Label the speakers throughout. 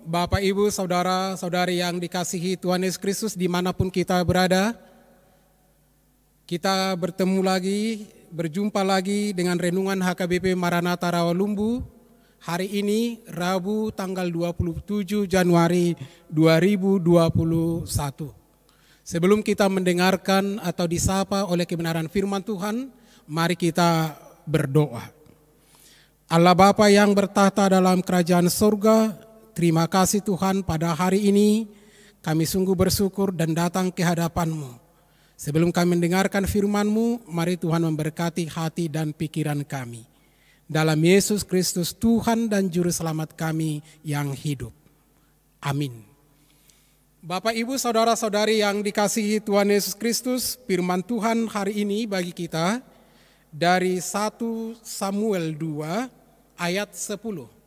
Speaker 1: Bapak, Ibu, Saudara-saudari yang dikasihi Tuhan Yesus Kristus dimanapun kita berada, kita bertemu lagi, berjumpa lagi dengan renungan HKBP Maranatha Rawalumbu hari ini Rabu tanggal 27 Januari 2021. Sebelum kita mendengarkan atau disapa oleh kebenaran firman Tuhan, mari kita berdoa. Allah Bapa yang bertahta dalam kerajaan surga, terima kasih Tuhan, pada hari ini kami sungguh bersyukur dan datang ke hadapan-Mu. Sebelum kami mendengarkan firman-Mu, mari Tuhan memberkati hati dan pikiran kami. Dalam Yesus Kristus Tuhan dan Juru Selamat kami yang hidup. Amin. Bapak, Ibu, Saudara-saudari yang dikasihi Tuhan Yesus Kristus, firman Tuhan hari ini bagi kita dari 1 Samuel 2 ayat 10.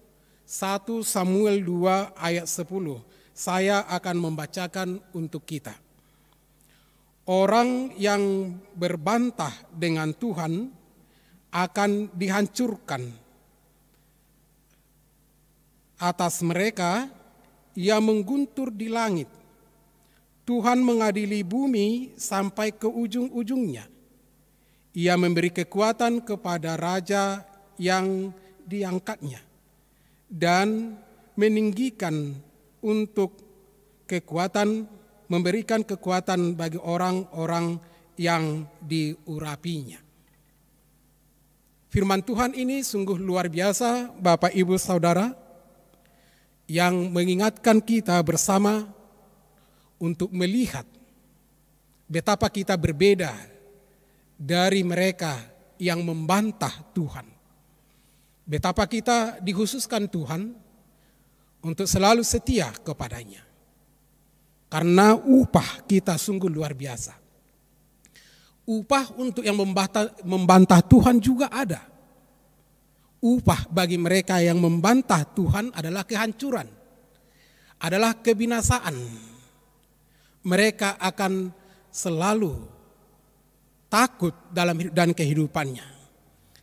Speaker 1: 1 Samuel 2 ayat 10. Saya akan membacakan untuk kita. Orang yang berbantah dengan Tuhan akan dihancurkan. Atas mereka ia mengguntur di langit. Tuhan mengadili bumi sampai ke ujung-ujungnya. Ia memberi kekuatan kepada raja yang diangkatnya dan meninggikan untuk kekuatan, memberikan kekuatan bagi orang-orang yang diurapinya. Firman Tuhan ini sungguh luar biasa, Bapak, Ibu, Saudara, yang mengingatkan kita bersama untuk melihat betapa kita berbeda dari mereka yang membantah Tuhan. Betapa kita dikhususkan Tuhan untuk selalu setia kepadanya. Karena upah kita sungguh luar biasa. Upah untuk yang membantah Tuhan juga ada. Upah bagi mereka yang membantah Tuhan adalah kehancuran, adalah kebinasaan. Mereka akan selalu takut dalam hidup dan kehidupannya.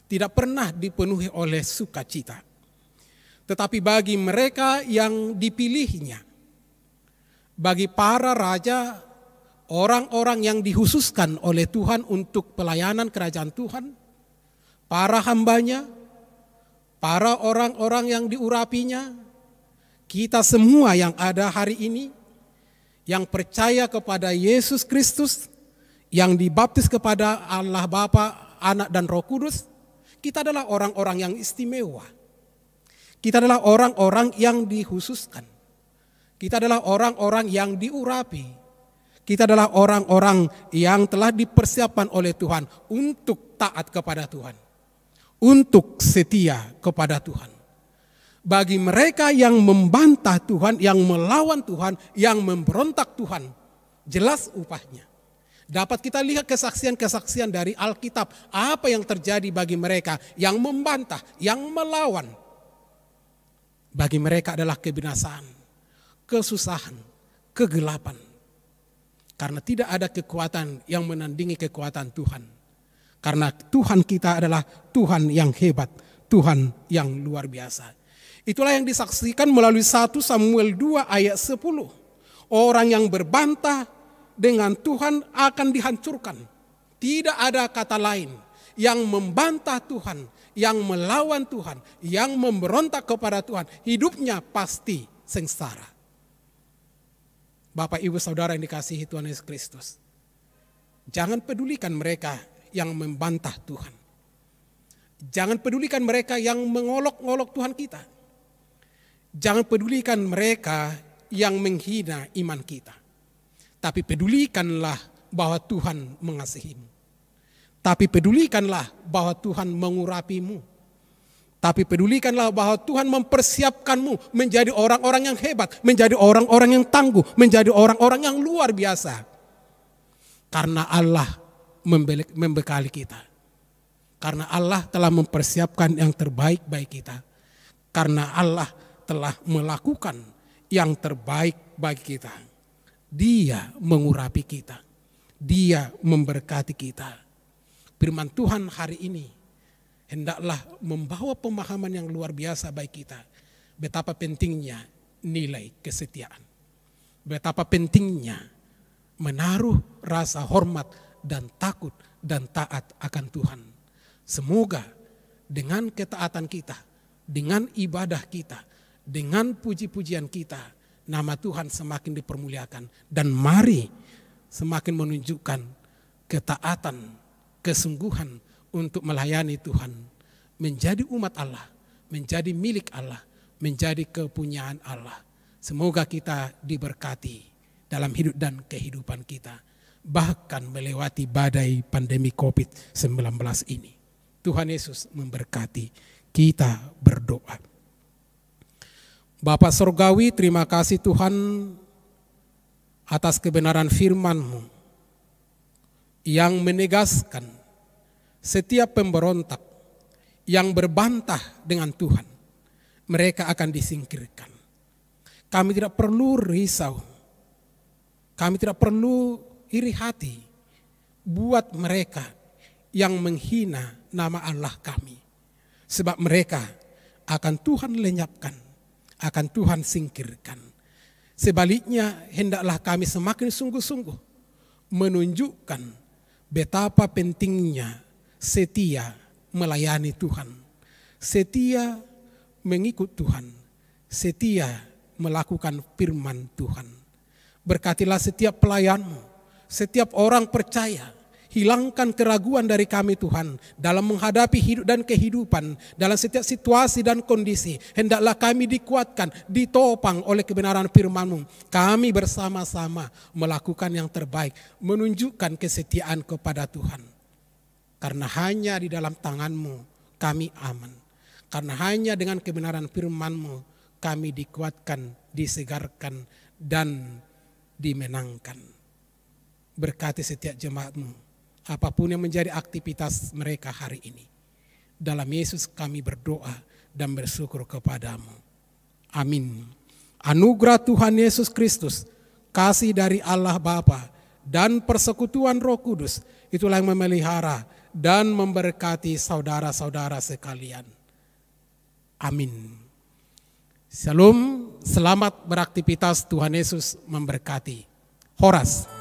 Speaker 1: Tidak pernah dipenuhi oleh sukacita. Tetapi bagi mereka yang dipilihnya, bagi para raja, orang-orang yang dikhususkan oleh Tuhan untuk pelayanan kerajaan Tuhan, para hambanya, para orang-orang yang diurapinya, kita semua yang ada hari ini, yang percaya kepada Yesus Kristus, yang dibaptis kepada Allah Bapa, Anak dan Roh Kudus, kita adalah orang-orang yang istimewa. Kita adalah orang-orang yang dikhususkan. Kita adalah orang-orang yang diurapi. Kita adalah orang-orang yang telah dipersiapkan oleh Tuhan untuk taat kepada Tuhan, untuk setia kepada Tuhan. Bagi mereka yang membantah Tuhan, yang melawan Tuhan, yang memberontak Tuhan, jelas upahnya. Dapat kita lihat kesaksian-kesaksian dari Alkitab, apa yang terjadi bagi mereka yang membantah, yang melawan. Bagi mereka adalah kebinasaan, kesusahan, kegelapan. Karena tidak ada kekuatan yang menandingi kekuatan Tuhan. Karena Tuhan kita adalah Tuhan yang hebat, Tuhan yang luar biasa. Itulah yang disaksikan melalui 1 Samuel 2 ayat 10. Orang yang berbantah dengan Tuhan akan dihancurkan. Tidak ada kata lain. Yang membantah Tuhan, yang melawan Tuhan, yang memberontak kepada Tuhan, hidupnya pasti sengsara. Bapak, Ibu, Saudara yang dikasihi Tuhan Yesus Kristus, jangan pedulikan mereka yang membantah Tuhan. Jangan pedulikan mereka yang mengolok-olok Tuhan kita. Jangan pedulikan mereka yang menghina iman kita. Tapi pedulikanlah bahwa Tuhan mengasihimu. Tapi pedulikanlah bahwa Tuhan mengurapimu. Tapi pedulikanlah bahwa Tuhan mempersiapkanmu menjadi orang-orang yang hebat, menjadi orang-orang yang tangguh, menjadi orang-orang yang luar biasa. Karena Allah membekali kita. Karena Allah telah mempersiapkan yang terbaik bagi kita. Karena Allah telah melakukan yang terbaik bagi kita. Dia mengurapi kita. Dia memberkati kita. Firman Tuhan hari ini hendaklah membawa pemahaman yang luar biasa bagi kita. Betapa pentingnya nilai kesetiaan. Betapa pentingnya menaruh rasa hormat dan takut dan taat akan Tuhan. Semoga dengan ketaatan kita, dengan ibadah kita, dengan puji-pujian kita, nama Tuhan semakin dipermuliakan. Dan mari semakin menunjukkan ketaatan, kesungguhan untuk melayani Tuhan, menjadi umat Allah, menjadi milik Allah, menjadi kepunyaan Allah. Semoga kita diberkati dalam hidup dan kehidupan kita, bahkan melewati badai pandemi COVID-19 ini. Tuhan Yesus memberkati. Kita berdoa. Bapa Sorgawi, terima kasih Tuhan atas kebenaran firman-Mu yang menegaskan setiap pemberontak yang berbantah dengan Tuhan, mereka akan disingkirkan. Kami tidak perlu risau. Kami tidak perlu iri hati buat mereka yang menghina nama Allah kami. Sebab mereka akan Tuhan lenyapkan, akan Tuhan singkirkan. Sebaliknya hendaklah kami semakin sungguh-sungguh menunjukkan betapa pentingnya setia melayani Tuhan, setia mengikut Tuhan, setia melakukan firman Tuhan. Berkatilah setiap pelayan-Mu, setiap orang percaya. Hilangkan keraguan dari kami Tuhan dalam menghadapi hidup dan kehidupan, dalam setiap situasi dan kondisi. Hendaklah kami dikuatkan, ditopang oleh kebenaran firman-Mu. Kami bersama-sama melakukan yang terbaik, menunjukkan kesetiaan kepada Tuhan. Karena hanya di dalam tangan-Mu kami aman. Karena hanya dengan kebenaran firman-Mu kami dikuatkan, disegarkan, dan dimenangkan. Berkati setiap jemaat-Mu, apapun yang menjadi aktivitas mereka hari ini. Dalam Yesus kami berdoa dan bersyukur kepadamu. Amin. Anugerah Tuhan Yesus Kristus, kasih dari Allah Bapa, dan persekutuan Roh Kudus, itulah yang memelihara dan memberkati saudara-saudara sekalian. Amin. Shalom, selamat beraktivitas, Tuhan Yesus memberkati. Horas.